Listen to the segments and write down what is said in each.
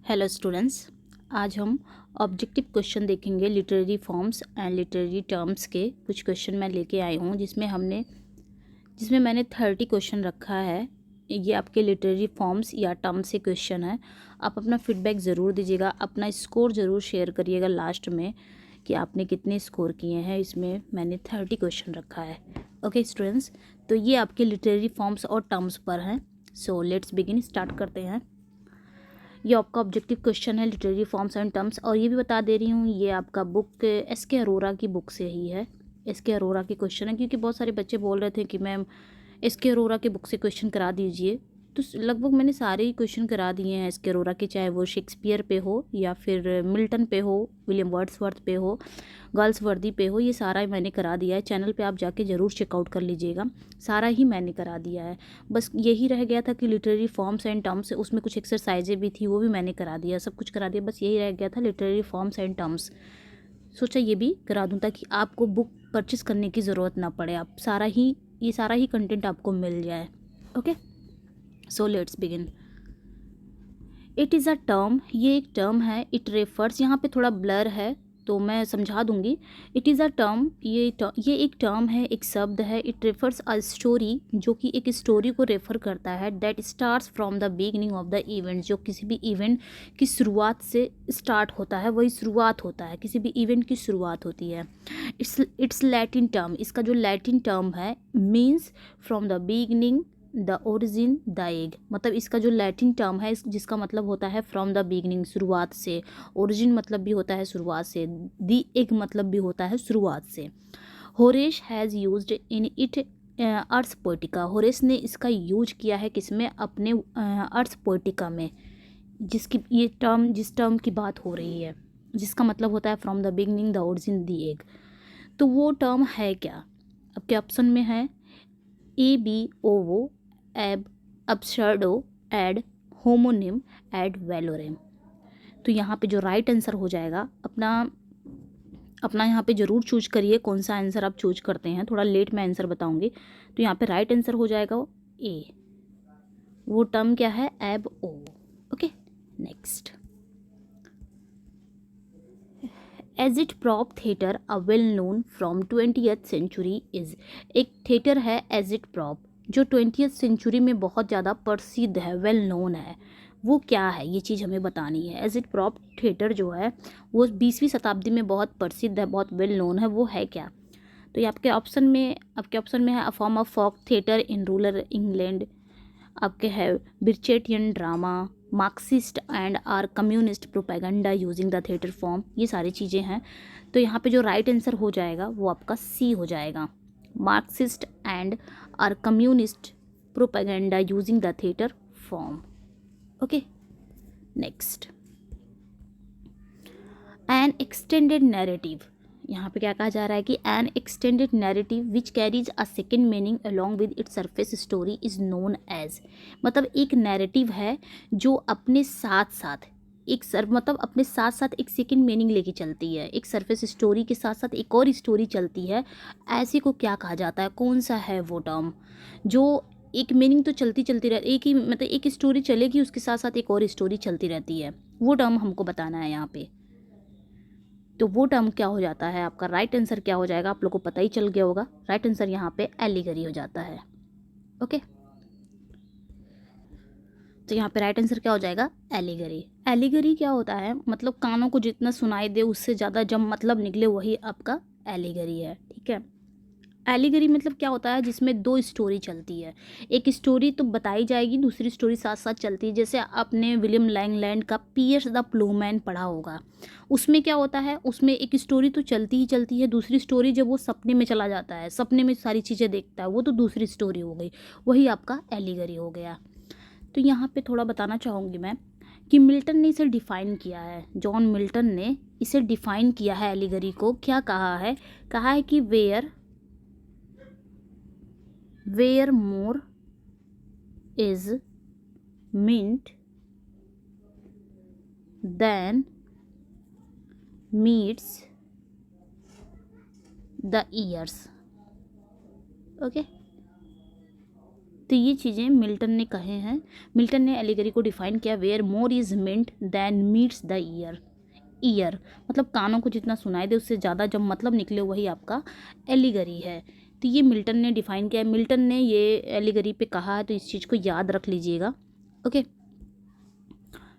Hello students, आज हम objective question देखेंगे literary forms and literary terms के। कुछ क्वेश्चन मैं लेके आई हूँ जिसमें मैंने 30 क्वेश्चन रखा है। ये आपके लिटरेरी फॉर्म्स या टर्म्स से क्वेश्चन है। आप अपना फीडबैक ज़रूर दीजिएगा, अपना स्कोर ज़रूर शेयर करिएगा लास्ट में कि आपने कितने स्कोर किए हैं। इसमें मैंने 30 क्वेश्चन रखा है। ओके स्टूडेंट्स, तो ये आपके लिटरेरी फॉर्म्स और टर्म्स पर हैं। सो लेट्स बिगिन, स्टार्ट करते हैं। ये आपका ऑब्जेक्टिव क्वेश्चन है लिटरेरी फॉर्म्स एंड टर्म्स, और ये भी बता दे रही हूँ ये आपका बुक एस.के. अरोरा की बुक से ही है। एस.के. अरोरा के क्वेश्चन है, क्योंकि बहुत सारे बच्चे बोल रहे थे कि मैम एस.के. अरोरा के बुक से क्वेश्चन करा दीजिए। तो लगभग मैंने सारे ही क्वेश्चन करा दिए हैं एस.के. अरोरा के, चाहे वो शेक्सपियर पे हो या फिर मिल्टन पे हो, विलियम वर्ड्सवर्थ पे हो, गर्ल्सवर्दी पे हो। ये सारा ही मैंने करा दिया है। चैनल पे आप जाके ज़रूर चेकआउट कर लीजिएगा, सारा ही मैंने करा दिया है। बस यही रह गया था कि लिटरेरी फॉर्म्स एंड टर्म्स, उसमें कुछ एक्सरसाइजें भी थी, वो भी मैंने करा दिया, सब कुछ करा दिया। बस यही रह गया था लिटरेरी फॉर्म्स एंड टर्म्स। सोचा ये भी करा दूँ ताकि आपको बुक परचेस करने की ज़रूरत ना पड़े, आप ये सारा ही कंटेंट आपको मिल जाए। Okay, so let's begin. It is a term, ये एक टर्म है। इट रेफर्स, यहाँ पे थोड़ा ब्लर है तो मैं समझा दूंगी। इट इज़ अ टर्म, ये एक टर्म है, एक शब्द है। इट रेफर्स अ स्टोरी, जो कि एक स्टोरी को रेफर करता है। That starts from the beginning of the event, जो किसी भी इवेंट की शुरुआत से स्टार्ट होता है, वही शुरुआत होता है, किसी भी इवेंट की शुरुआत होती है। इट्स लैटिन टर्म, इसका जो लैटिन टर्म है, means from the beginning the origin the egg, मतलब इसका जो लैटिन टर्म है जिसका मतलब होता है फ्रॉम द बिगिनिंग, शुरुआत से। ओरिजिन मतलब भी होता है शुरुआत से, द एग मतलब भी होता है शुरुआत से। Horace has used in it Ars Poetica, Horace ने इसका यूज किया है किसमें, अपने अर्स पोएटिका में, जिस टर्म की बात हो रही है, जिसका मतलब होता है from the beginning the origin the egg. तो वो टर्म है क्या? आपके ऑप्शन में है ए बी ओवो, एब, अब्सर्डो, एड, होमोनिम, एड वेलोरेम। तो यहाँ पे जो राइट आंसर हो जाएगा, अपना अपना यहाँ पे ज़रूर चूज करिए कौन सा आंसर आप चूज करते हैं। थोड़ा लेट मैं आंसर बताऊंगी। तो यहाँ पे राइट आंसर हो जाएगा ए। वो टर्म क्या है? एब ओ। Okay, next. Agitprop theatre a well known from 20th century is, एक थिएटर है एज इट प्रॉप जो 20th सेंचुरी में बहुत ज़्यादा प्रसिद्ध है, वेल नोन है। वो क्या है, ये चीज़ हमें बतानी है। एज इट प्रॉप थिएटर जो है वो 20वीं शताब्दी में बहुत प्रसिद्ध है, बहुत वेल नोन है, वो है क्या? तो ये आपके ऑप्शन में है a form of folk theatre in rural England, आपके है Brechtian drama, Marxist and or communist propaganda using the theatre form, ये सारी चीज़ें हैं। तो यहाँ पे जो राइट आंसर हो जाएगा वो आपका सी हो जाएगा, Marxist and or communist propaganda using the theatre form. Okay, next. An extended narrative, यहाँ पे क्या कहा जा रहा है कि an extended narrative which carries a second meaning along with its surface story is known as, मतलब एक नैरेटिव है जो अपने साथ साथ मतलब अपने साथ साथ एक सेकेंड मीनिंग लेके चलती है, एक सरफेस स्टोरी के साथ साथ एक और स्टोरी चलती है। ऐसी को क्या कहा जाता है? कौन सा है वो टर्म जो एक मीनिंग तो चलती चलती रहती, एक ही मतलब एक स्टोरी चलेगी उसके साथ साथ एक और स्टोरी चलती रहती है, वो टर्म हमको बताना है यहाँ पे। तो वो टर्म क्या हो जाता है? आपका राइट आंसर क्या हो जाएगा? आप लोग को पता ही चल गया होगा। राइट आंसर यहाँ पे एलिगरी हो जाता है। ओके, तो यहाँ पे राइट आंसर क्या हो जाएगा? एलिगरी। एलिगरी क्या होता है? मतलब कानों को जितना सुनाई दे उससे ज़्यादा जब मतलब निकले, वही आपका एलिगरी है। ठीक है, एलिगरी मतलब क्या होता है? जिसमें दो स्टोरी चलती है, एक स्टोरी तो बताई जाएगी, दूसरी स्टोरी साथ साथ चलती है। जैसे आपने विलियम लैंगलैंड का पियर्स द प्लूमैन पढ़ा होगा, उसमें क्या होता है, उसमें एक स्टोरी तो चलती ही चलती है, दूसरी स्टोरी जब वो सपने में चला जाता है, सपने में सारी चीज़ें देखता है, वो तो दूसरी स्टोरी हो गई, वही आपका एलिगरी हो गया। तो यहाँ पे थोड़ा बताना चाहूँगी मैं कि मिल्टन ने इसे डिफ़ाइन किया है, जॉन मिल्टन ने इसे डिफ़ाइन किया है एलिगरी को। क्या कहा है? कहा है कि where more is meant than meets the ears. Okay, तो ये चीज़ें मिल्टन ने कहे हैं। मिल्टन ने एलिगरी को डिफाइन किया, where more is meant than meets the ear, मतलब कानों को जितना सुनाई दे उससे ज़्यादा जब मतलब निकले वही आपका एलिगरी है। तो ये मिल्टन ने डिफाइन किया है, मिल्टन ने ये एलिगरी पे कहा है, तो इस चीज़ को याद रख लीजिएगा। ओके,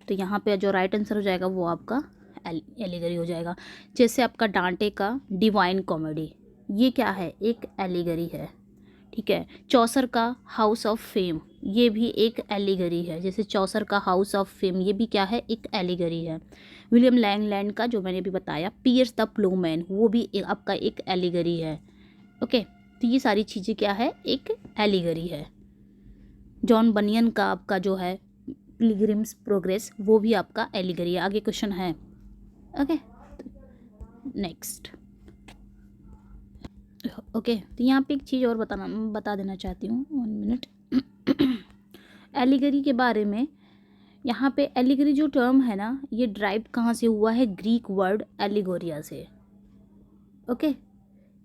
तो यहाँ पे जो राइट आंसर हो जाएगा वो आपका एलिगरी हो जाएगा। जैसे आपका डांटे का डिवाइन कॉमेडी, ये क्या है, एक एलिगरी है, ठीक है। चौसर का हाउस ऑफ फेम, ये भी एक एलिगरी है। जैसे चौसर का हाउस ऑफ फेम, ये भी क्या है, एक एलिगरी है। विलियम लैंगलैंड का जो मैंने अभी बताया पियर्स द प्लूमैन, वो भी आपका एक एलिगरी है। ओके, तो ये सारी चीज़ें क्या है, एक एलिगरी है। जॉन बनियन का आपका जो है पिलग्रिम्स प्रोग्रेस, वो भी आपका एलिगरी है। आगे क्वेश्चन है। Okay, next. ओके, तो यहाँ पे एक चीज़ और बता देना चाहती हूँ, 1 मिनट। एलिगरी के बारे में, यहाँ पे एलिगरी जो टर्म है ना, ये ड्राइव कहाँ से हुआ है, ग्रीक वर्ड एलिगोरिया से। ओके,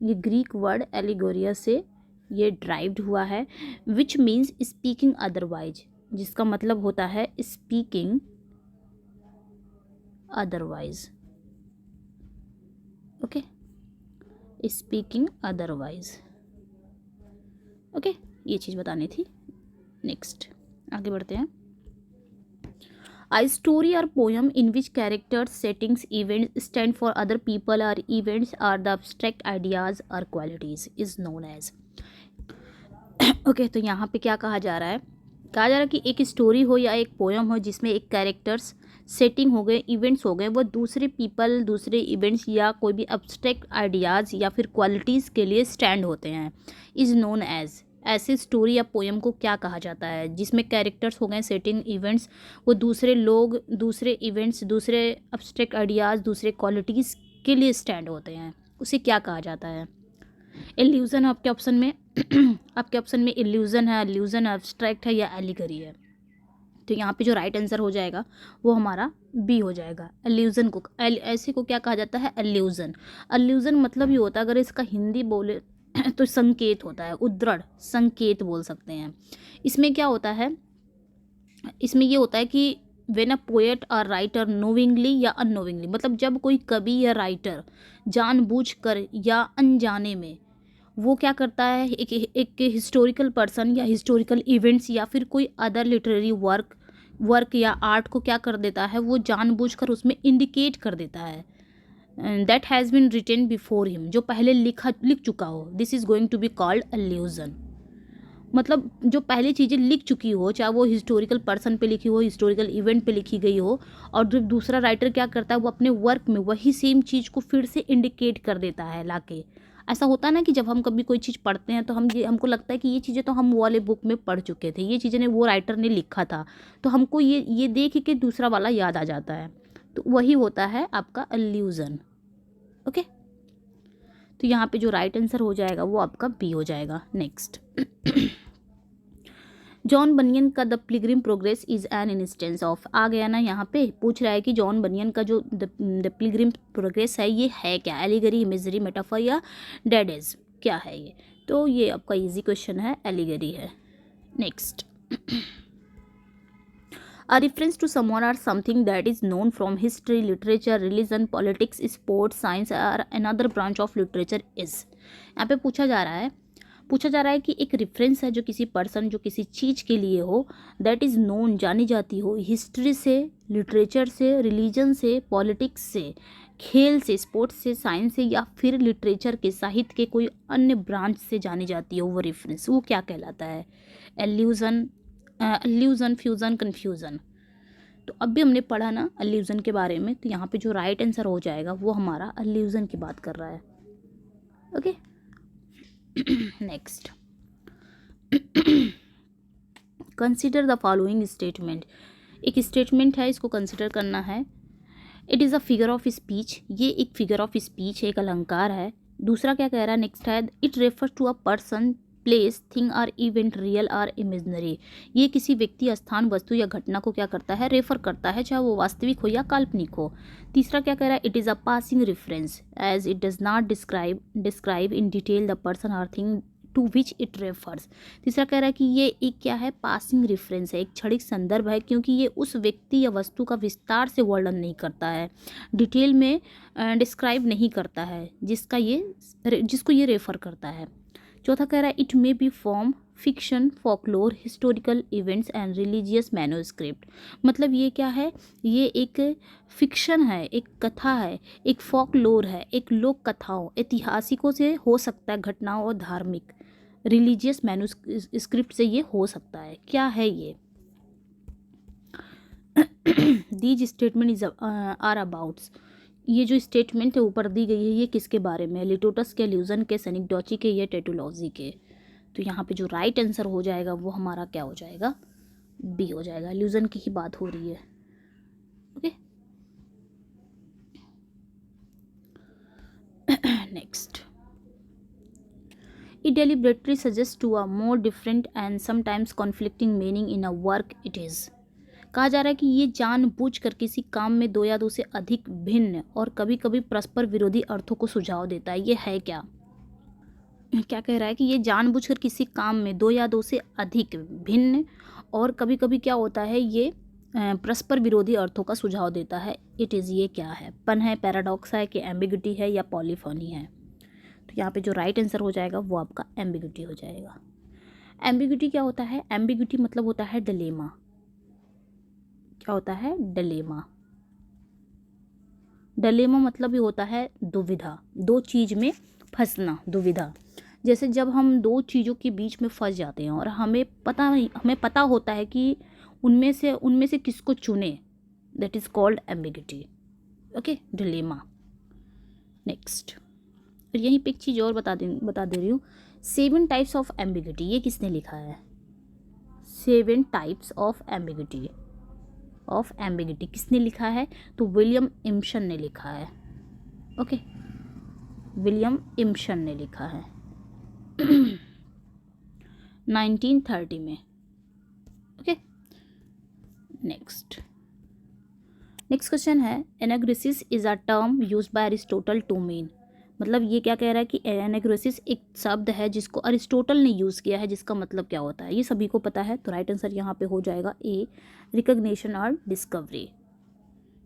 ये ग्रीक वर्ड एलिगोरिया से ये ड्राइव्ड हुआ है, विच मीन्स स्पीकिंग अदरवाइज, जिसका मतलब होता है speaking otherwise. Okay, speaking otherwise. Okay, ये चीज़ बतानी थी। नेक्स्ट, आगे बढ़ते हैं। A story or poem in which characters, settings, events stand for other people or events are the abstract ideas or qualities is known as। Okay, तो यहाँ पे क्या कहा जा रहा है, कहा जा रहा है कि एक स्टोरी हो या एक पोएम हो जिसमें एक कैरेक्टर्स, सेटिंग हो गए, इवेंट्स हो गए, वो दूसरे पीपल, दूसरे इवेंट्स या कोई भी अब्स्ट्रैक्ट आइडियाज़ या फिर क्वालिटीज़ के लिए स्टैंड होते हैं, इज़ नोन एज। ऐसे स्टोरी या पोएम को क्या कहा जाता है, जिसमें कैरेक्टर्स हो गए, सेटिंग, इवेंट्स, वो दूसरे लोग, दूसरे इवेंट्स, दूसरे अब्स्ट्रैक्ट आइडियाज़, दूसरे क्वालिटीज़ के लिए स्टैंड होते हैं, उसे क्या कहा जाता है। इल्यूज़न आपके ऑप्शन में आपके ऑप्शन में इल्यूज़न है, इल्यूज़न अब्स्ट्रैक्ट है या एलिगरी है। तो यहाँ पे जो राइट आंसर हो जाएगा वो हमारा बी हो जाएगा। इल्यूज़न को, ऐसे को क्या कहा जाता है, इल्यूज़न। इल्यूज़न मतलब ये होता है, अगर इसका हिंदी बोले तो संकेत होता है, उद्दृढ़ संकेत बोल सकते हैं। इसमें क्या होता है, इसमें ये होता है कि व्हेन अ पोएट और राइटर नोविंगली या अननोविंगली, मतलब जब कोई कवि या राइटर जानबूझकर या अनजाने में वो क्या करता है, एक हिस्टोरिकल पर्सन या हिस्टोरिकल इवेंट्स या फिर कोई अदर लिटरेरी वर्क या आर्ट को क्या कर देता है, वो जानबूझकर उसमें इंडिकेट कर देता है, that has been written before him, जो पहले लिख चुका हो, this is going to be called allusion. मतलब जो पहले चीज़ें लिख चुकी हो, चाहे वो हिस्टोरिकल पर्सन पे लिखी हो, हिस्टोरिकल इवेंट पे लिखी गई हो, और जब दूसरा राइटर क्या करता है, वो अपने वर्क में वही सेम चीज़ को फिर से इंडिकेट कर देता है लाके। ऐसा होता है ना कि जब हम कभी कोई चीज़ पढ़ते हैं तो हमको लगता है कि ये चीज़ें तो हम वो वाले बुक में पढ़ चुके थे, ये चीज़ें ने वो राइटर ने लिखा था, तो हमको ये देख के दूसरा वाला याद आ जाता है, तो वही होता है आपका इल्यूज़न। ओके, तो यहाँ पे जो राइट आंसर हो जाएगा वो आपका बी हो जाएगा। नेक्स्ट, जॉन बनियन का the pilgrim progress is an instance of, आ गया ना, यहाँ पे पूछ रहा है कि जॉन बनियन का जो द पिलग्रिम प्रोग्रेस है ये है क्या, एलिगरी, इमेजरी, मेटाफर या डेडेज, क्या है ये। तो ये आपका इजी क्वेश्चन है, एलिगरी है। Next, A reference to someone or something that is known from history, literature, religion, politics, sports, science or another branch of literature is। यहाँ पे पूछा जा रहा है कि एक रेफरेंस है जो किसी पर्सन, जो किसी चीज़ के लिए हो, दैट इज़ नोन, जानी जाती हो, हिस्ट्री से, लिटरेचर से, रिलीजन से, पॉलिटिक्स से, खेल से, स्पोर्ट्स से, साइंस से या फिर लिटरेचर के, साहित्य के कोई अन्य ब्रांच से जानी जाती हो वो रेफरेंस, वो क्या कहलाता है, एल्यूज़न, फ्यूज़न, कन्फ्यूज़न। तो अब भी हमने पढ़ा ना एल्यूज़न के बारे में, तो यहाँ पे जो राइट आंसर हो जाएगा वो हमारा एल्यूज़न की बात कर रहा है। Okay, next, consider the following statement. एक स्टेटमेंट है, इसको कंसिडर करना है। It is a figure of speech, ये एक फिगर ऑफ स्पीच है, एक अलंकार है। दूसरा क्या कह रहा है, नेक्स्ट है, it refers to a person, place, thing और इवेंट, रियल और इमेजनरी, ये किसी व्यक्ति, स्थान, वस्तु या घटना को क्या करता है, रेफर करता है, चाहे वो वास्तविक हो या काल्पनिक हो। तीसरा क्या कह रहा है, it is a passing reference as it does not describe in detail the person or thing to which it refers. तीसरा कह रहा है कि ये एक क्या है, पासिंग रेफरेंस है, एक क्षणिक संदर्भ है, क्योंकि ये उस व्यक्ति या वस्तु का विस्तार से वर्णन नहीं करता है, डिटेल में डिस्क्राइब नहीं करता है, जिसको ये रेफर करता है। चौथा कह रहा है it may be form fiction, folklore, historical events and religious manuscript. मतलब ये क्या है, ये एक फिक्शन है, एक कथा है, एक फोकलोर है, एक लोक कथाओं, ऐतिहासिकों से हो सकता है, घटनाओं और धार्मिक रिलीजियस मैन्युस्क्रिप्ट से ये हो सकता है। क्या है ये? These statement is are abouts. ये जो स्टेटमेंट है ऊपर दी गई है ये किसके बारे में? लिटोटस के, ल्यूजन के, सेनिकडोची के या टेटुलॉजी के? तो यहाँ पे जो राइट आंसर हो जाएगा वो हमारा क्या हो जाएगा? बी हो जाएगा। ल्यूजन की ही बात हो रही है। Okay, next, it deliberately suggest to a more different and sometimes conflicting meaning in a work it is. कहा जा रहा है कि ये जानबूझकर किसी काम में दो या दो से अधिक भिन्न और कभी कभी परस्पर विरोधी अर्थों को सुझाव देता है। ये है क्या? क्या कह रहा है कि ये जानबूझकर किसी काम में दो या दो से अधिक भिन्न और कभी कभी क्या होता है, ये परस्पर विरोधी अर्थों का सुझाव देता है। इट इज़, ये क्या है? पन है, पैराडॉक्स है कि एम्बिग्यूटी है या पॉलीफोनी है? तो यहाँ पे जो राइट आंसर हो जाएगा वो आपका एम्बिग्यूटी हो जाएगा। एम्बिग्यूटी क्या होता है? एम्बिग्यूटी मतलब होता है डिलेमा। क्या होता है? डिलेमा। डिलेमा मतलब ही होता है दुविधा, दो चीज़ में फंसना, दुविधा। जैसे जब हम दो चीज़ों के बीच में फंस जाते हैं और हमें पता होता है कि उनमें से किसको चुने, that is called ambiguity. Okay, dilemma. Next, और यहीं पे एक चीज़ और बता दे रही हूँ। 7 टाइप्स ऑफ एम्बिग्यूटी, ये किसने लिखा है? 7 टाइप्स ऑफ एम्बिग्यूटी किसने लिखा है? तो विलियम इम्शन ने लिखा है। ओके, विलियम इम्शन ने लिखा है 1930 में। ओके, नेक्स्ट क्वेश्चन है, anagnorisis is a term used by Aristotle to mean. मतलब ये क्या कह रहा है कि एनाग्रेसिस एक शब्द है जिसको अरिस्टोटल ने यूज़ किया है, जिसका मतलब क्या होता है ये सभी को पता है। तो राइट आंसर यहाँ पे हो जाएगा ए, रिकग्निशन और डिस्कवरी।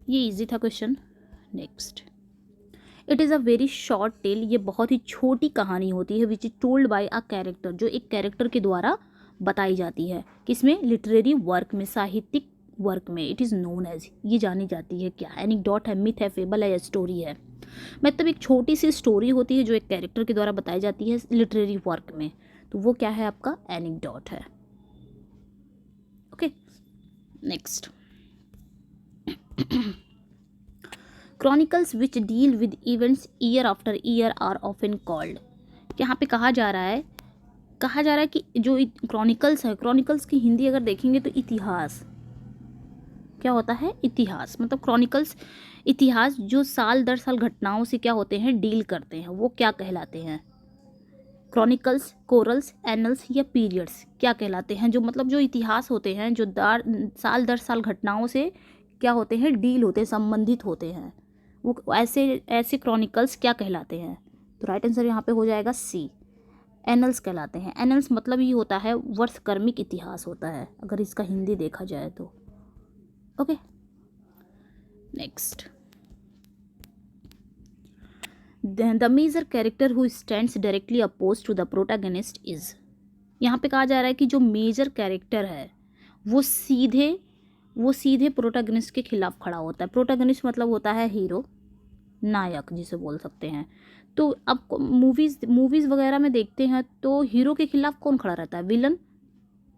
ये इजी था question. Next, it is a very short tail. ये बहुत ही छोटी कहानी होती है which is told by a character, जो एक कैरेक्टर के द्वारा बताई जाती है। किसमें? लिटरेरी वर्क में, साहित्यिक वर्क में। इट इज़ नोन एज, ये जानी जाती है क्या? एनेक्डोट है, मिथ है, फेबल है या स्टोरी है? मतलब एक छोटी सी स्टोरी होती है जो एक कैरेक्टर के द्वारा बताई जाती है लिटरेरी वर्क में, तो वो क्या है? आपका एनेक्डोट है। Okay, next, chronicles which deal with events year after year are often called. यहाँ पे कहा जा रहा है कि जो क्रॉनिकल्स है, क्रॉनिकल्स की हिंदी अगर देखेंगे तो इतिहास। क्या होता है? इतिहास। मतलब क्रॉनिकल्स, इतिहास जो साल दर साल घटनाओं से क्या होते हैं, डील करते हैं, वो क्या कहलाते हैं? क्रॉनिकल्स, कोरल्स, एनल्स या पीरियड्स क्या कहलाते हैं? जो इतिहास होते हैं, जो साल दर साल घटनाओं से क्या होते हैं, डील होते हैं, संबंधित होते हैं, वो ऐसे क्रॉनिकल्स क्या कहलाते हैं? तो राइट आंसर यहाँ पे हो जाएगा सी, एनल्स कहलाते हैं। एनल्स मतलब ही होता है वर्षक्रमिक इतिहास होता है, अगर इसका हिंदी देखा जाए तो। Okay, next, the major character who stands directly oppose to the protagonist is. यहाँ पे कहा जा रहा है कि जो मेजर कैरेक्टर है वो सीधे प्रोटैगनिस्ट के खिलाफ खड़ा होता है। प्रोटैगनिस्ट मतलब होता है हीरो, नायक जिसे बोल सकते हैं। तो अब मूवीज़ वगैरह में देखते हैं तो हीरो के खिलाफ कौन खड़ा रहता है? विलन।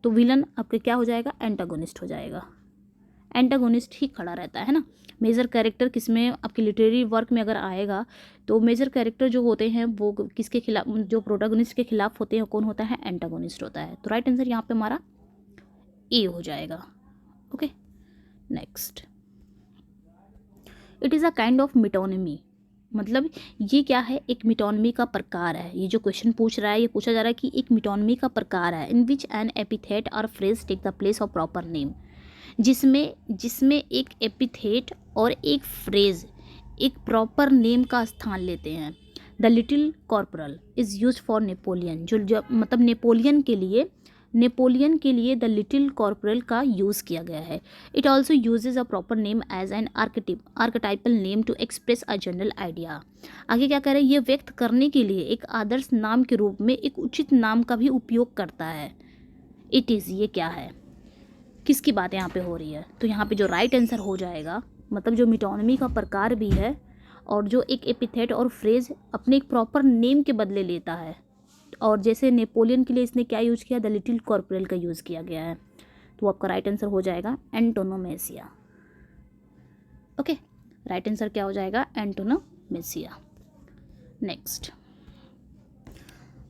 तो विलन आपके क्या हो जाएगा? एंटागोनिस्ट हो जाएगा। एंटागोनिस्ट ही खड़ा रहता है ना। मेजर कैरेक्टर किसमें? आपके लिटरेरी वर्क में अगर आएगा तो मेजर कैरेक्टर जो होते हैं वो किसके खिलाफ? जो प्रोटैगनिस्ट के खिलाफ होते हैं कौन होता है? एंटागोनिस्ट होता है। तो राइट आंसर यहाँ पे हमारा ए हो जाएगा। Okay, next, it is a kind of metonymy. मतलब ये क्या है? एक मिटोनिमी का प्रकार है। ये जो क्वेश्चन पूछ रहा है, ये पूछा जा रहा है कि एक मिटोनिमी का प्रकार है, इन विच एन एपिथेट और phrase take the place of proper name. जिसमें एक एपिथेट और एक फ्रेज एक प्रॉपर नेम का स्थान लेते हैं। The little corporal is use for Napoleon, जो मतलब नेपोलियन के लिए द लिटिल कॉर्पोरल का यूज़ किया गया है। It also uses a proper name as an archetypal name to express a general idea. आगे क्या कह रहे हैं, ये व्यक्त करने के लिए एक आदर्श नाम के रूप में एक उचित नाम का भी उपयोग करता है। इट इज़, ये क्या है, किसकी बात यहाँ पे हो रही है, तो यहाँ पे जो राइट आंसर हो जाएगा, मतलब जो मिटोनमी का प्रकार भी है और जो एक एपिथेट और फ्रेज अपने एक प्रॉपर नेम के बदले लेता है। और जैसे नेपोलियन के लिए इसने क्या यूज़ किया, द लिटिल कॉर्पोरल का यूज़ किया गया है। तो आपका राइट आंसर हो जाएगा एंटोनोमेसिया। ओके, राइट आंसर क्या हो जाएगा, antonomasia. Next,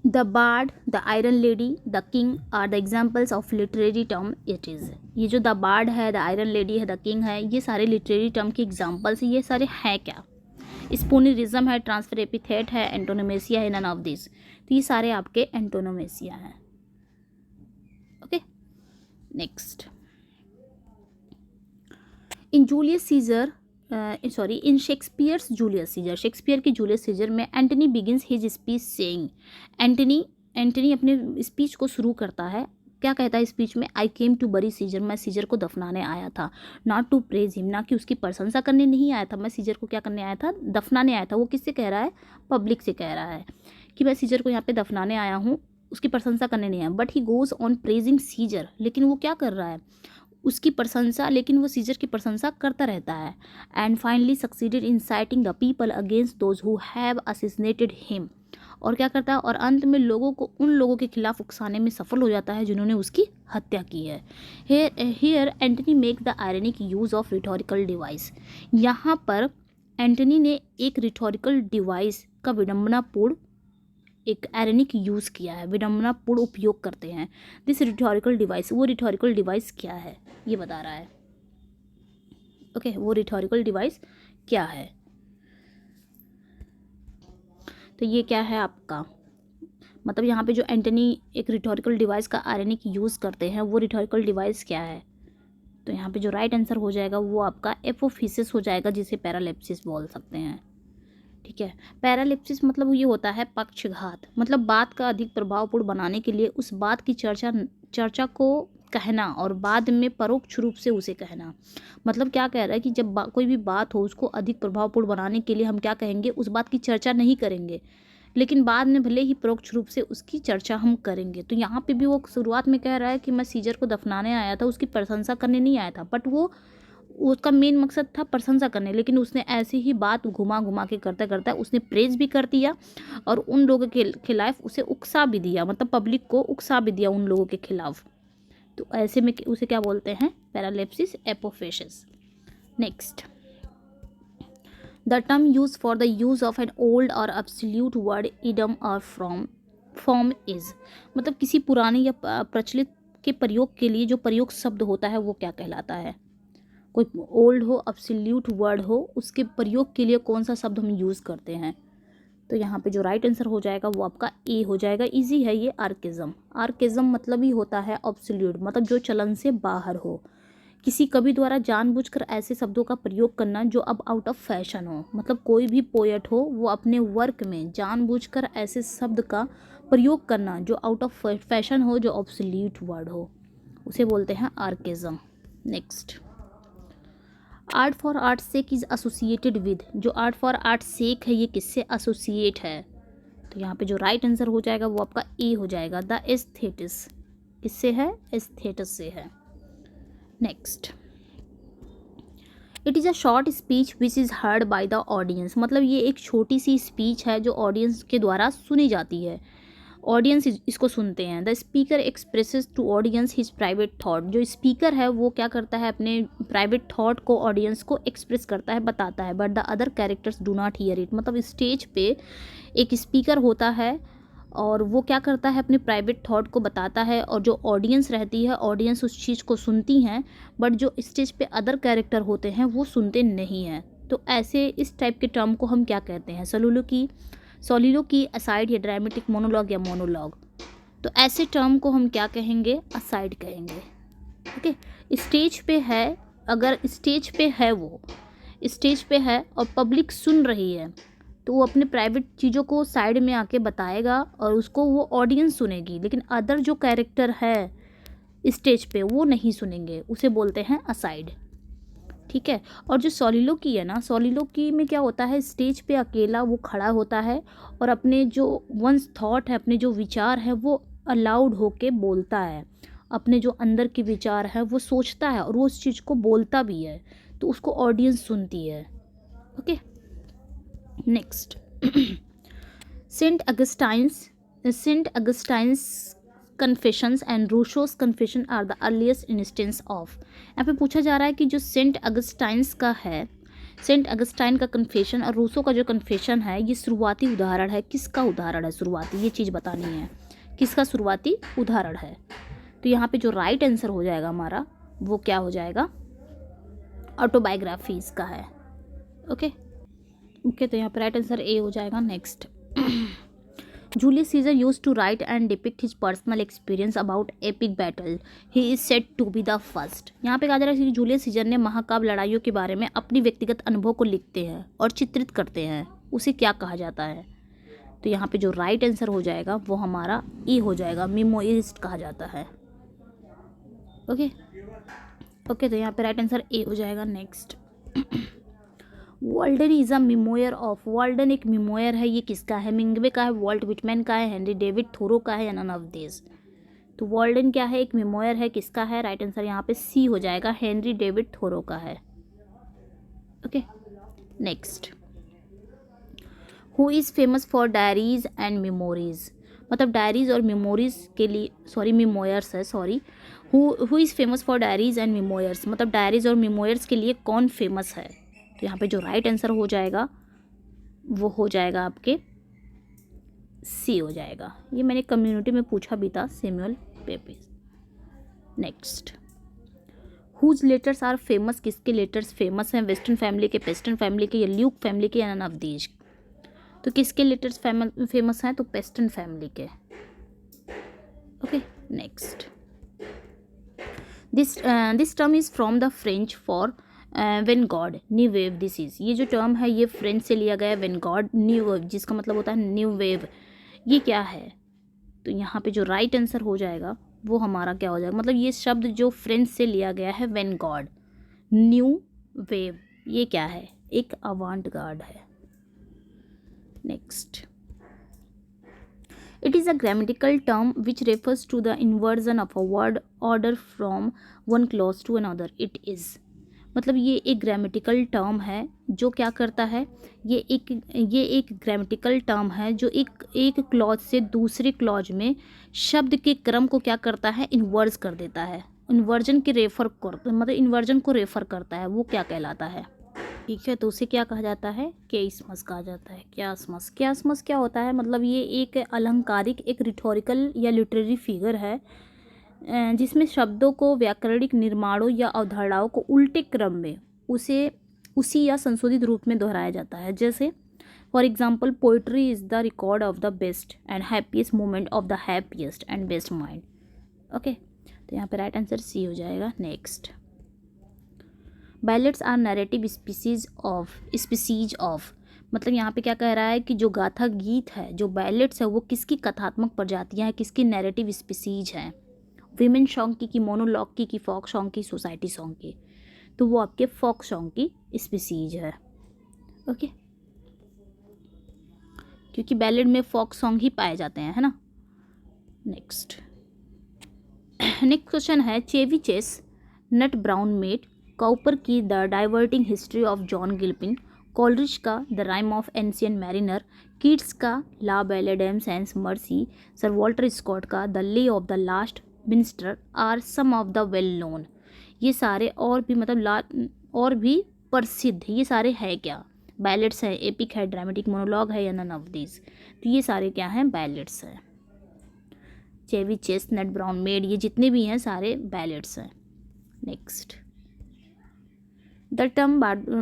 the bard, the iron lady, the king are the examples of literary term it is. ये जो द बार्ड है, द आयरन लेडी है, द किंग है, ये सारे लिटरेरी टर्म के एग्जाम्पल्स, ये सारे हैं क्या, स्पूनिरिज्म है, ट्रांसफर एपिथेट है, एंटोनोमेसिया है, नन ऑफ दिस। तो ये सारे आपके एंटोनोमेसिया हैं। Okay, next, in Julius Caesar in Shakespeare's Julius Caesar, Shakespeare के जूलियस सीजर में Antony begins his speech saying, Antony अपने स्पीच को शुरू करता है, क्या कहता है स्पीच में, आई केम टू बरी सीजर, मैं सीजर को दफनाने आया था, नॉट टू प्रेज हिम, ना कि उसकी प्रशंसा करने नहीं आया था, मैं सीजर को क्या करने आया था, दफनाने आया था। वो किससे कह रहा है, पब्लिक से कह रहा है कि मैं सीजर को यहाँ पे दफनाने आया हूँ, उसकी प्रशंसा करने नहीं आया। But he goes on praising Caesar, लेकिन वो क्या कर रहा है, उसकी प्रशंसा, लेकिन वो सीजर की प्रशंसा करता रहता है। And finally succeeded in inciting the people against those who have assassinated him, और क्या करता है, और अंत में लोगों को उन लोगों के खिलाफ उकसाने में सफल हो जाता है जिन्होंने उसकी हत्या की है। Here Antony make the ironic use of rhetorical device, यहाँ पर एंटनी ने एक रिटोरिकल डिवाइस का विडम्बनापूर्ण एक आयरनिक यूज़ किया है, विडम्बनापूर्ण उपयोग करते हैं। दिस रिटोरिकल डिवाइस, वो रिटोरिकल डिवाइस क्या है ये बता रहा है। ओके, वो रिटोरिकल डिवाइस क्या है, तो ये क्या है आपका, मतलब यहाँ पे जो एंटनी एक रिटोरिकल डिवाइस का आयरनिक यूज़ करते हैं, वो रिटोरिकल डिवाइस क्या है, तो यहाँ पे जो राइट आंसर हो जाएगा वो आपका एपोफिसिस हो जाएगा, जिसे पैरालेप्सिस बोल सकते हैं। ठीक है, पैरालिप्सिस मतलब ये होता है पक्षघात, मतलब बात का अधिक प्रभावपूर्ण बनाने के लिए उस बात की चर्चा को कहना और बाद में परोक्ष रूप से उसे कहना। मतलब क्या कह रहा है कि जब कोई भी बात हो, उसको अधिक प्रभावपूर्ण बनाने के लिए हम क्या कहेंगे, उस बात की चर्चा नहीं करेंगे, लेकिन बाद में भले ही परोक्ष रूप से उसकी चर्चा हम करेंगे। तो यहाँ पे भी वो शुरुआत में कह रहा है कि मैं सीजर को दफनाने आया था, उसकी प्रशंसा करने नहीं आया था, बट वो उसका मेन मकसद था प्रशंसा करने, लेकिन उसने ऐसे ही बात घुमा घुमा के करते करते उसने प्रेज भी कर दिया और उन लोगों के खिलाफ उसे उकसा भी दिया, मतलब पब्लिक को उकसा भी दिया उन लोगों के खिलाफ। तो ऐसे में उसे क्या बोलते हैं, paralipsis apophasis. Next, the term use for the use of an old or absolute word idiom or form is, मतलब किसी पुराने या प्रचलित के प्रयोग के लिए जो प्रयोग शब्द होता है वो क्या कहलाता है। कोई ओल्ड हो, एब्सोल्यूट वर्ड हो, उसके प्रयोग के लिए कौन सा शब्द हम यूज़ करते हैं, तो यहाँ पे जो राइट आंसर हो जाएगा वो आपका ए हो जाएगा। इजी है ये, आर्केज़म। आर्केज़म मतलब ही होता है एब्सोल्यूट, मतलब जो चलन से बाहर हो। किसी कवि द्वारा जानबूझकर ऐसे शब्दों का प्रयोग करना जो अब आउट ऑफ फैशन हो, मतलब कोई भी पोएट हो वो अपने वर्क में जानबूझकर ऐसे शब्द का प्रयोग करना जो आउट ऑफ फैशन हो, जो ऑब्सोल्यूट वर्ड हो, उसे बोलते हैं archaism. Next, art for art sake is associated with, जो आर्ट फॉर आर्ट सेक है ये किससे एसोसिएट है, तो यहाँ पे जो राइट आंसर हो जाएगा वो आपका ए हो जाएगा, द एस्थेटिस। किससे है, एस्थेटिस से है। Next, it is a short speech which is heard by the audience, मतलब ये एक छोटी सी स्पीच है जो ऑडियंस के द्वारा सुनी जाती है, ऑडियंस इसको सुनते हैं। The speaker expresses to audience his private thought, जो स्पीकर है वो क्या करता है, अपने प्राइवेट थाट को ऑडियंस को एक्सप्रेस करता है, बताता है। But the other characters do not hear it, मतलब स्टेज पे एक स्पीकर होता है और वो क्या करता है, अपने प्राइवेट थाट को बताता है, और जो ऑडियंस रहती है, ऑडियंस उस चीज़ को सुनती हैं, बट जो स्टेज पे अदर कैरेक्टर होते हैं वो सुनते नहीं हैं। तो ऐसे इस टाइप के टर्म को हम क्या कहते हैं, सोलिलो की असाइड या ड्रामेटिक मोनोलॉग या मोनोलॉग। तो ऐसे टर्म को हम क्या कहेंगे, असाइड कहेंगे। ओके, स्टेज पे है, अगर स्टेज पे है, वो स्टेज पे है और पब्लिक सुन रही है, तो वो अपने प्राइवेट चीज़ों को साइड में आके बताएगा और उसको वो ऑडियंस सुनेगी, लेकिन अदर जो कैरेक्टर है स्टेज पे वो नहीं सुनेंगे, उसे बोलते हैं असाइड। ठीक है। और जो सोलिलोकी है ना, सोलिलोकी में क्या होता है, स्टेज पे अकेला वो खड़ा होता है और अपने जो वंस थॉट है, अपने जो विचार है वो अलाउड होके बोलता है, अपने जो अंदर के विचार है वो सोचता है और वो उस चीज़ को बोलता भी है, तो उसको ऑडियंस सुनती है। Okay, next saint Augustine's confessions and Rousseau's confession are the earliest instance of. यहाँ पे पूछा जा रहा है कि जो सेंट अगस्टाइन्स का है, सेंट अगस्टाइन का कन्फेशन और रूसो का जो कन्फेशन है, ये शुरुआती उदाहरण है। किसका उदाहरण है शुरुआती, ये चीज़ बतानी है, किसका शुरुआती उदाहरण है। तो यहाँ पे जो राइट आंसर हो जाएगा हमारा वो क्या हो जाएगा, ऑटोबायोग्राफीज का है। ओके, तो यहाँ पे राइट आंसर ए हो जाएगा। Next Julius Caesar used to write and depict his personal experience about epic battle. He is said to be the first. यहाँ पे कहा जा रहा है कि जूलियस सीजर ने महाकाव्य लड़ाइयों के बारे में अपनी व्यक्तिगत अनुभव को लिखते हैं और चित्रित करते हैं, उसे क्या कहा जाता है। तो यहाँ पे जो राइट आंसर हो जाएगा वो हमारा ई हो जाएगा, मेमोइरिस्ट कहा जाता है। ओके, तो यहाँ पे राइट आंसर ए हो जाएगा। Next Walden is a memoir of. Walden एक मेमोयर है, ये किसका है, मिंगवे का है, वॉल्ट विटमैन का है, हेनरी डेविड थोरो का है या नन ऑफ दिस। तो वॉल्डन क्या है, एक मेमोयर है, किसका है, राइट आंसर यहाँ पे सी हो जाएगा, हेनरी डेविड थोरो का है। Okay, next who is famous for diaries and memories. मतलब डायरीज और मेमोरीज के लिए, सॉरी मेमोयर्स है, sorry, who is famous for diaries and memoirs, मतलब डायरीज और मेमोयर्स के लिए कौन फेमस है। तो यहाँ पे जो राइट आंसर हो जाएगा वो हो जाएगा आपके सी हो जाएगा। ये मैंने कम्युनिटी में पूछा भी था, Samuel Pepys. Next whose letters are famous, किसके लेटर्स फेमस हैं, वेस्टर्न फैमिली के, पेस्टन फैमिली के, या ल्यूक फैमिली के, या नन ऑफ दीज। तो किसके लेटर्स फेमस हैं, तो पेस्टन फैमिली के। Okay, next this term is from the French for when God new wave this is. ये जो टर्म है ये फ्रेंच से लिया गया है, व्हेन गॉड न्यू वेव, जिसका मतलब होता है न्यू वेव। ये क्या है, तो यहाँ पे जो राइट आंसर हो जाएगा वो हमारा क्या हो जाएगा, मतलब ये शब्द जो फ्रेंच से लिया गया है, व्हेन गॉड न्यू वेव, ये क्या है, एक अवांट गार्ड है। Next it is a grammatical term which refers to the inversion of a word order from one clause to another. It is, मतलब ये एक ग्रामेटिकल टर्म है जो क्या करता है, ये एक ग्रामेटिकल टर्म है जो एक क्लॉज से दूसरे क्लॉज में शब्द के क्रम को क्या करता है, इन्वर्स कर देता है। इन्वर्जन के रेफर कर, मतलब इन्वर्जन को रेफर करता है, वो क्या कहलाता है। ठीक है, तो उसे क्या कहा जाता है, क्याइस्मस कहा जाता है। क्याइस्मस क्या होता है, मतलब ये एक अलंकारिक, एक रिटोरिकल या लिटरेरी फिगर है जिसमें शब्दों को व्याकरणिक निर्माणों या अवधारणाओं को उल्टे क्रम में उसी या संशोधित रूप में दोहराया जाता है। जैसे for example, poetry is the record of the best and happiest moment of the happiest and best mind. Okay, तो यहाँ पे राइट आंसर सी हो जाएगा। Next ballads are narrative species of, मतलब यहाँ पे क्या कह रहा है कि जो गाथा गीत है, जो बैलेट्स है, वो किसकी कथात्मक प्रजातियाँ हैं, किसकी नैरेटिव स्पीसीज हैं। विमेन सॉन्ग की मोनोलॉग की फोक सॉन्ग की, सोसाइटी सॉन्ग की, तो वो आपके फोक सॉन्ग की स्पीसीज है। ओके, क्योंकि बैलेड में फोक सॉन्ग ही पाए जाते हैं, है ना। नेक्स्ट क्वेश्चन है, Chevy Chase nut brown maid, Cowper की the diverting history of John Gilpin, Coleridge का the rime of ancient mariner, Keats का ला बेल एडम्स एंड मर्सी, सर वॉल्टर स्कॉट का the Lay of the Last Minister are some of the well known. ये सारे और भी, मतलब और भी प्रसिद्ध, ये सारे है क्या, बैलेट्स है, एपिक है, ड्रामेटिक मोनोलॉग है, या नन ऑफ दिस। तो ये सारे क्या हैं, बैलेट्स हैं। Chevy Chase nut brown maid, ये जितने भी हैं सारे बैलेट्स हैं। Next the term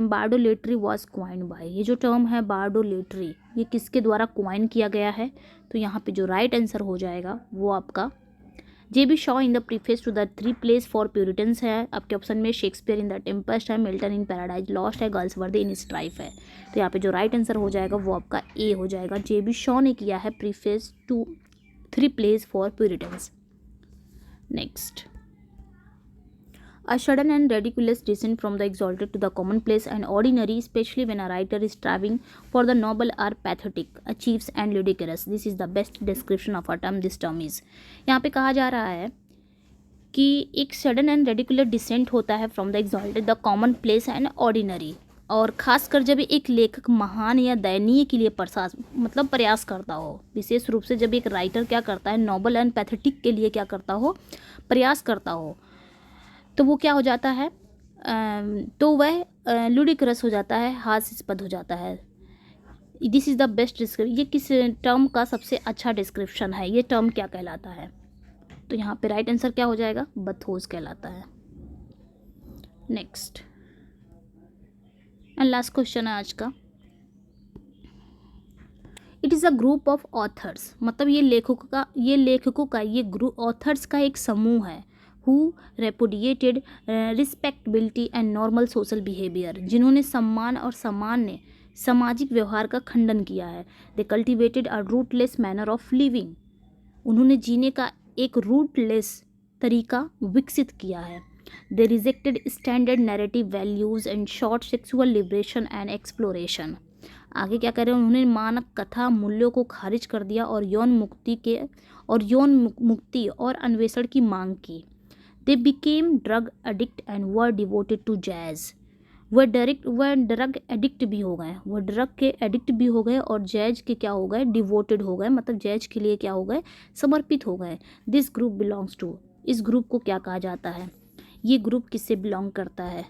bardolatry was coined by, ये जो टर्म है बार्डोलेट्री, ये किसके द्वारा क्वाइन किया गया है। तो यहाँ पे जो राइट आंसर हो जाएगा वो आपका J.B. Shaw in the preface to the 3 Plays for Puritans है आपके ऑप्शन में, शेक्सपियर इन द टेम्पेस्ट है, मिल्टन इन पैराडाइज लॉस्ट है, गर्ल्सवर्दी इन स्ट्राइफ है। तो यहाँ पे जो राइट आंसर हो जाएगा वो आपका ए हो जाएगा। J.B. Shaw ने किया है preface to 3 Plays for Puritans. Next, A sudden and ridiculous descent from the exalted to the commonplace and ordinary, especially when a writer is striving for the noble, are pathetic, achieves and ludicrous. This is the best description of a term. This term is, यहाँ पे कहा जा रहा है कि एक sudden and radicular decent होता है from the exalted, the common place and ordinary, और खासकर जब एक लेखक महान या दयनीय के लिए प्रयास करता हो, विशेष रूप से जब एक राइटर क्या करता है, नोबल एंड पैथेटिक के लिए क्या करता हो, प्रयास करता हो, तो वो क्या हो जाता है, तो वह लुडिक्रस हो जाता है, हास्यास्पद हो जाता है। This is the best description. ये किस टर्म का सबसे अच्छा डिस्क्रिप्शन है, ये टर्म क्या कहलाता है? तो यहाँ पे राइट आंसर क्या हो जाएगा, बथोस कहलाता है। नेक्स्ट एंड लास्ट क्वेश्चन है आज का। It is a group of authors, मतलब ये लेखकों का ये ग्रुप, ऑथर्स का एक समूह है, who repudiated respectability and normal social behavior, जिन्होंने सम्मान और सामान्य सामाजिक व्यवहार का खंडन किया है। They cultivated a rootless manner of living, उन्होंने जीने का एक रूटलेस तरीका विकसित किया है। They rejected standard narrative values and sought sexual liberation and exploration, आगे क्या कर रहे हैं, उन्होंने मानक कथा मूल्यों को खारिज कर दिया और यौन मुक्ति और अन्वेषण की मांग की। They became drug addict and were devoted to jazz, वह ड्रग एडिक्ट भी हो गए, वह ड्रग के एडिक्ट भी हो गए और जैज के क्या हो गए, डिवोटेड हो गए, मतलब जैज के लिए क्या हो गए, समर्पित हो गए। दिस ग्रुप बिलोंग्स टू, इस ग्रुप को क्या कहा जाता है, ये ग्रुप किससे बिलोंग करता है,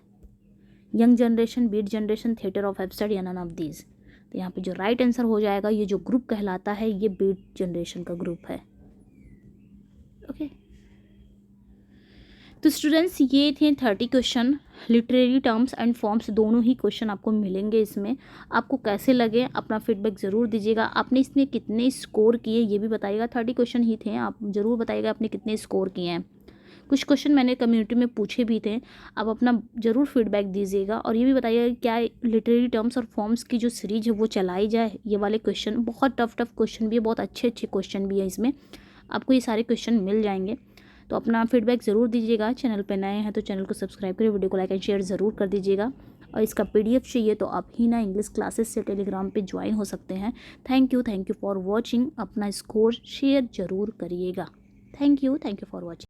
young generation, beat generation, theatre of absurd या नन ऑफ दीज। तो यहाँ पे जो राइट आंसर हो जाएगा, ये जो ग्रुप कहलाता है ये बीट जनरेशन का ग्रुप है। ओके तो स्टूडेंट्स ये थे 30 question, literary terms and forms दोनों ही क्वेश्चन आपको मिलेंगे इसमें। आपको कैसे लगे अपना फीडबैक ज़रूर दीजिएगा। आपने इसमें कितने स्कोर किए ये भी बताइएगा। 30 क्वेश्चन ही थे, आप ज़रूर बताइएगा आपने कितने स्कोर किए हैं। कुछ क्वेश्चन मैंने कम्युनिटी में पूछे भी थे, आप अपना ज़रूर फीडबैक दीजिएगा और ये भी बताइएगा क्या लिटरेरी टर्म्स और फॉर्म्स की जो सीरीज है वो चलाई जाए। ये वाले क्वेश्चन बहुत टफ क्वेश्चन भी है, बहुत अच्छे क्वेश्चन भी है, इसमें आपको ये सारे क्वेश्चन मिल जाएंगे। तो अपना फीडबैक ज़रूर दीजिएगा। चैनल पे नए हैं तो चैनल को सब्सक्राइब करिए, वीडियो को लाइक एंड शेयर ज़रूर कर दीजिएगा। और इसका पीडीएफ चाहिए तो आप हीना इंग्लिश क्लासेस से टेलीग्राम पे ज्वाइन हो सकते हैं। Thank you for watching. अपना स्कोर शेयर ज़रूर करिएगा। Thank you for watching.